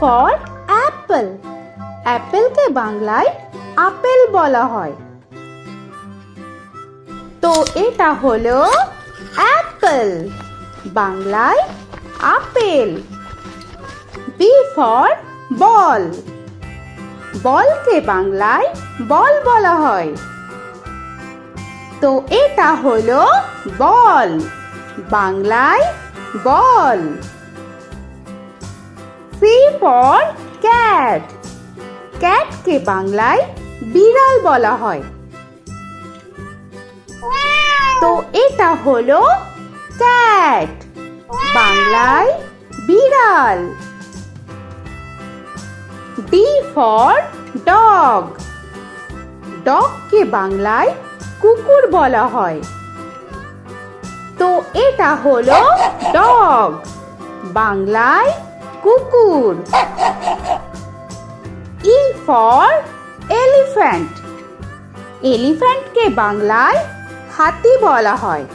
For Apple. অ্যাপেলকে বাংলায় apple বলা হয়। তো এটা হলো অ্যাপল, বাংলায় আপেল। B for ball. বলকে বাংলায় বল বলা হয়। তো এটা হলো বল, বাংলায় বল। C for cat. ক্যাটকে বাংলায় বিড়াল বলা হয়। তো এটা হলো ক্যাট, বাংলায় বিড়াল। D for dog. ডগকে বাংলায় কুকুর বলা হয়। তো এটা হলো ডগ, বাংলায় কুকুর। E for elephant. এলিফ্যান্টকে বাংলায় হাতি বলা হয়।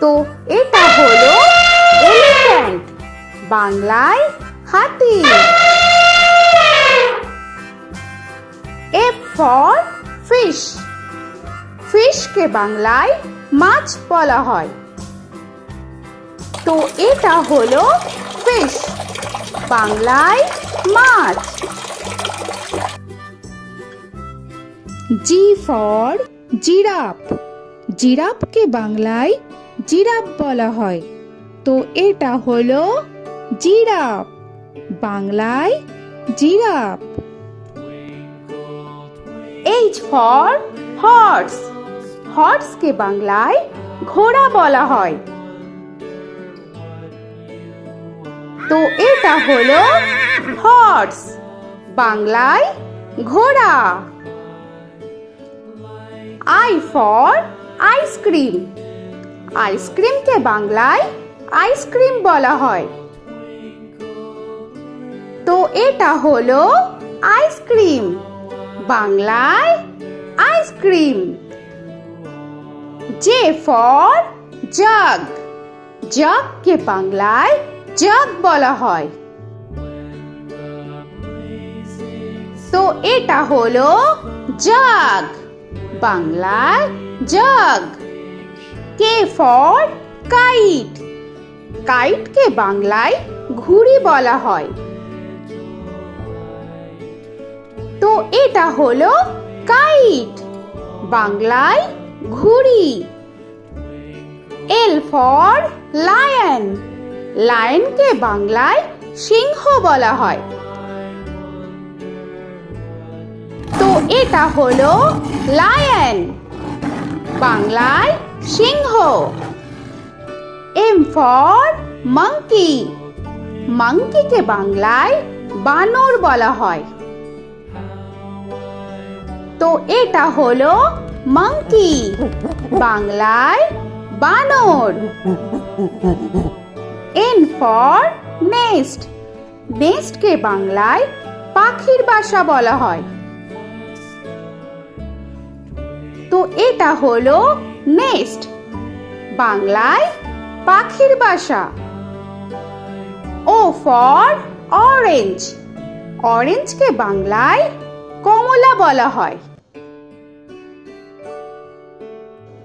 তো এটা হলো এলিফ্যান্ট, বাংলায় হাতি। F for fish. ফিশকে বাংলায় মাছ বলা হয়। তো এটা হলো ফিশ, বাংলায় মাছ। G for giraffe. জিরাফকে বাংলায় জিরাফ বলা হয়। তো এটা হলো জিরাফ, বাংলায় জিরাফ। H for horse. হর্সকে বাংলায় ঘোড়া বলা হয়। তো এটা হলো হর্স, বাংলায় ঘোড়া। I for ice cream. আইসক্রিমকে বাংলায় আইসক্রিম বলা হয়। তো এটা হলো আইসক্রিম, বাংলায় আইসক্রিম। J for jug. জাগকে বাংলায় জাগ বলা হয়। তো এটা হলো জাগ, বাংলায় জাগ। K for kite. কাইটকে বাংলায় ঘুড়ি বলা হয়। তো এটা হলো কাইট, বাংলায় ঘুড়ি। L for lion. লায়নকে বাংলায় সিংহ বলা হয়। তো এটা হলো লায়ন, বাংলায় সিংহ। M for monkey. মাঙ্কিকে বাংলায় বানর বলা হয়। তো এটা হলো মাঙ্কি, বাংলায় বানর। N for nest. নেস্টকে বাংলায় পাখির বাসা বলা হয়। তো এটা হলো নেস্ট, বাংলায় পাখির বাসা। O for orange. অরেঞ্জকে বাংলায় কমলা বলা হয়।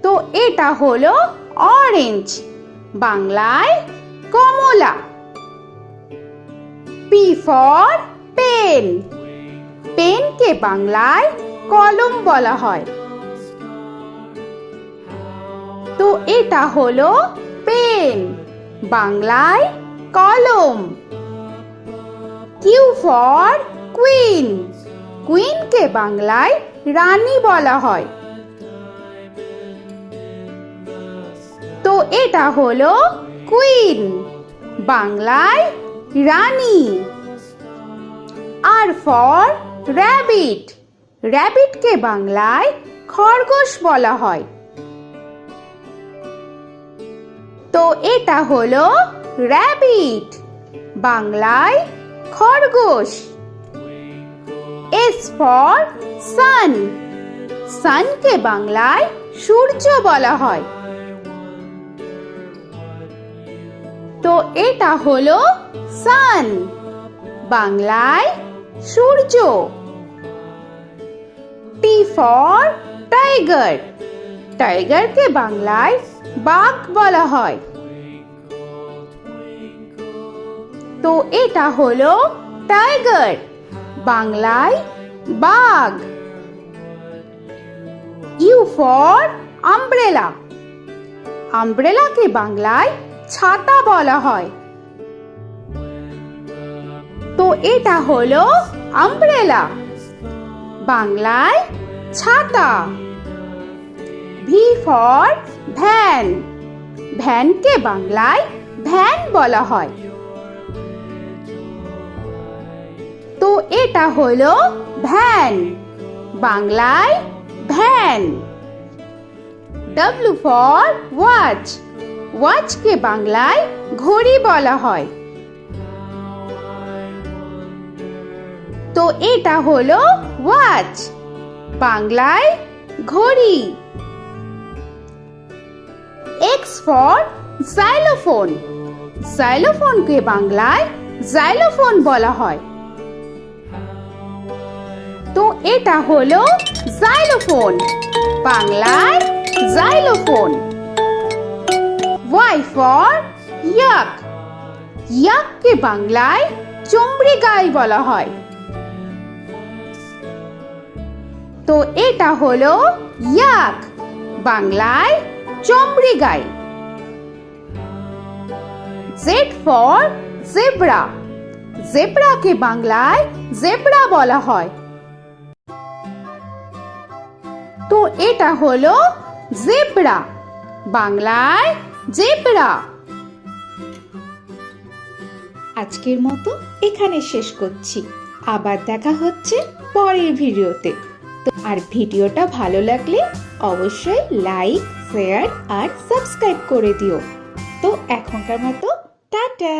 তো এটা হলো অরেঞ্জ, বাংলায় কমলা। P for pen. পেনকে বাংলায় কলম বলা হয়। তো এটা হলো পেন, বাংলায় কলম। Q for queen. কুইনকে বাংলায় রানী বলা হয়। তো এটা হলো কুইন, বাংলায় রানী। আর ফর র‍্যাবিট। র‍্যাবিটকে বাংলায় খরগোশ বলা হয়। তো এটা হলো র‍্যাবিট, বাংলায় খরগোশ। S for sun. সানকে বাংলায় সূর্য বলা হয়। তো এটা হলো সান, বাংলায় সূর্য। টি ফর টাইগার, টাইগারকে বাংলায় বাঘ বলা হয়। তো এটা হলো টাইগার, বাংলায় বাঘ। ইউ ফর আমব্রেলা, আমব্রেলাকে বাংলায় ছাতা বলা হয়। তো এটা হলো আমব্রেলা, বাংলায় ছাতা। ভি ফর ভ্যান, ভ্যানকে বাংলায় ভ্যান বলা হয়। তো এটা হলো ভ্যান, বাংলায় ভ্যান। ডব্লিউ ফর ওয়াচ, ওয়াচকে বাংলায় ঘড়ি বলা হয়। তো এটা হলো ওয়াচ, বাংলায় ঘড়ি। এক্স ফর জাইলোফোন, জাইলোফোনকে বাংলায় জাইলোফোন বলা হয়। তো এটা হলো জাইলোফোন, বাংলায় জাইলোফোন। ওয়াই ফর ইয়াক, ইয়াককে বাংলায় চমড়ি গাই বলা হয়। তো এটা হলো ইয়াক, বাংলায় চমড়ি গাই। জেড ফর জেব্রা, জেব্রাকে বাংলায় জেব্রা বলা হয়। তো এটা হলো জেব্রা, বাংলায় জেব্রা। আজকের মতো এখানে শেষ করছি, আবার দেখা হচ্ছে পরের ভিডিওতে। তো আর ভিডিওটা ভালো লাগলে অবশ্যই লাইক, শেয়ার আর সাবস্ক্রাইব করে দিও। তো এখনকার মতো টাটা।